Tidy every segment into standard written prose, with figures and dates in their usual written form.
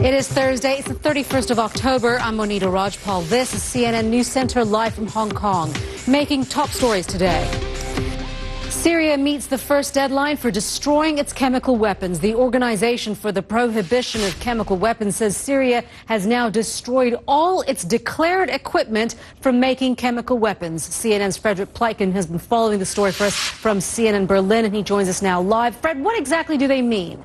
It is Thursday. It's the 31st of October. I'm Monita Rajpal. This is CNN News Center live from Hong Kong. Making top stories today. Syria meets the first deadline for destroying its chemical weapons. The Organization for the Prohibition of Chemical Weapons says Syria has now destroyed all its declared equipment from making chemical weapons. CNN's Frederick Pleitgen has been following the story for us from CNN Berlin, and he joins us now live. Fred, what exactly do they mean?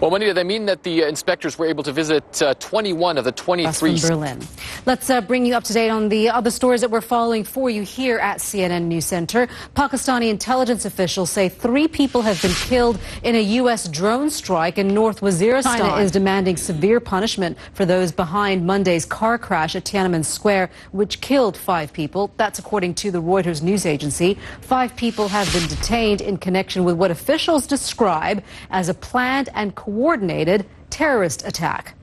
Well, Monita, they mean that the inspectors were able to visit 21 of the 23. From Berlin. Let's bring you up to date on the other stories that we're following for you here at CNN News Center. Pakistani intelligence officials say 3 people have been killed in a U.S. drone strike in North Waziristan. China is demanding severe punishment for those behind Monday's car crash at Tiananmen Square, which killed 5 people. That's according to the Reuters news agency. 5 people have been detained in connection with what officials describe as a planned and coordinated terrorist attack.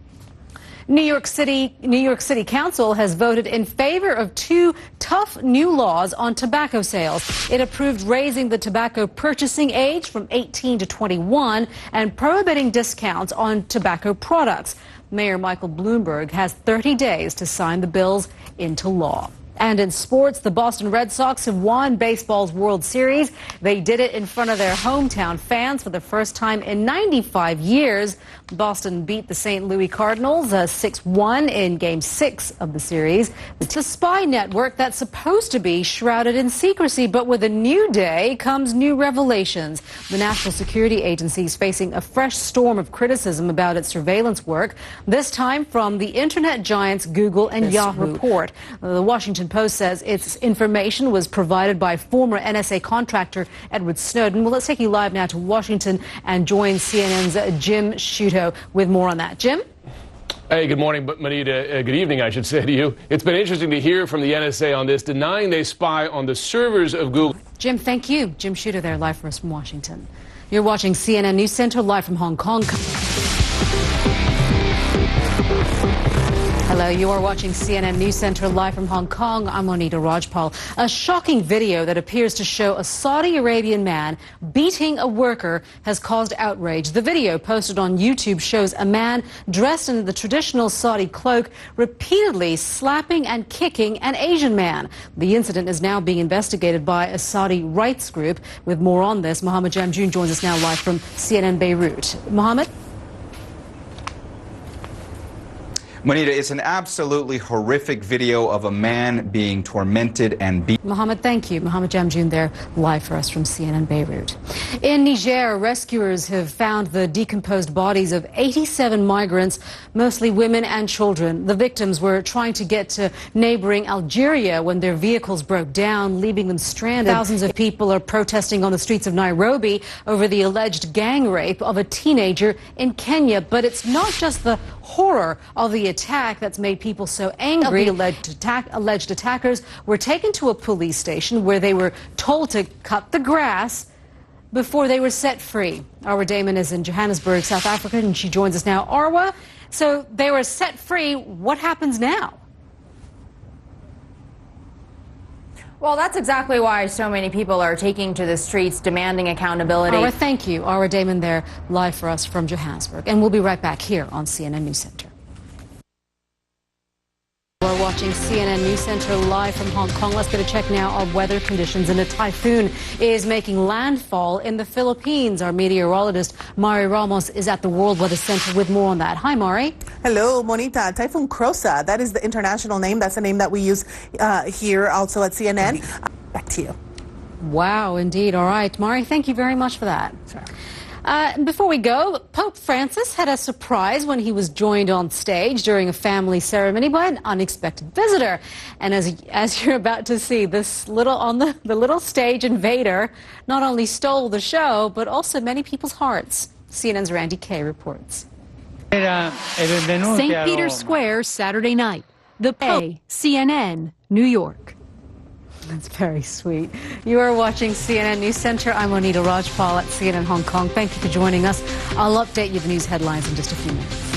New York City Council has voted in favor of 2 tough new laws on tobacco sales. It approved raising the tobacco purchasing age from 18 to 21 and prohibiting discounts on tobacco products. Mayor Michael Bloomberg has 30 days to sign the bills into law. And in sports, the Boston Red Sox have won baseball's World Series. They did it in front of their hometown fans for the first time in 95 years. Boston beat the St. Louis Cardinals 6-1 in Game 6 of the series. It's a spy network that's supposed to be shrouded in secrecy, but with a new day comes new revelations. The National Security Agency is facing a fresh storm of criticism about its surveillance work, this time from the internet giants Google and Yahoo. Report. The Washington Post says its information was provided by former NSA contractor Edward Snowden. Well, let's take you live now to Washington and join CNN's Jim Sciutto with more on that. Jim? Hey, good morning, Monita. Good evening, I should say to you. It's been interesting to hear from the NSA on this, denying they spy on the servers of Google. Jim, thank you. Jim Sciutto there, live for us from Washington. You're watching CNN News Center live from Hong Kong. Hello, you are watching CNN News Center live from Hong Kong. I'm Monita Rajpal. A shocking video that appears to show a Saudi Arabian man beating a worker has caused outrage. The video posted on YouTube shows a man dressed in the traditional Saudi cloak repeatedly slapping and kicking an Asian man. The incident is now being investigated by a Saudi rights group. With more on this, Mohammed Jamjoon joins us now live from CNN Beirut. Mohammed? Monita, it's an absolutely horrific video of a man being tormented and beaten. Mohammed, thank you. Mohammed Jamjoon there, live for us from CNN Beirut. In Niger, rescuers have found the decomposed bodies of 87 migrants, mostly women and children. The victims were trying to get to neighboring Algeria when their vehicles broke down, leaving them stranded. Thousands of people are protesting on the streets of Nairobi over the alleged gang rape of a teenager in Kenya. But it's not just the horror of the attack that's made people so angry. The alleged attackers were taken to a police station where they were told to cut the grass before they were set free. Arwa Damon is in Johannesburg, South Africa, and she joins us now. Arwa, so they were set free. What happens now? Well, that's exactly why so many people are taking to the streets demanding accountability. Arwa, thank you. Arwa Damon there, live for us from Johannesburg. And we'll be right back here on CNN News Center. We're watching CNN News Center live from Hong Kong. Let's get a check now on weather conditions. And a typhoon is making landfall in the Philippines. Our meteorologist, Mari Ramos, is at the World Weather Center with more on that. Hi, Mari. Hello, Monita. Typhoon Crosa, that is the international name. That's the name that we use here also at CNN. Back to you. Wow, indeed. All right. Mari, thank you very much for that. Sure. Before we go, Pope Francis had a surprise when he was joined on stage during a family ceremony by an unexpected visitor. And as you're about to see, this the little stage invader not only stole the show, but also many people's hearts. CNN's Randy Kay reports. St. Peter's Square, Saturday night. The Pope, CNN, New York. That's very sweet. You are watching CNN News Center. I'm Monita Rajpal at CNN Hong Kong. Thank you for joining us. I'll update you the news headlines in just a few minutes.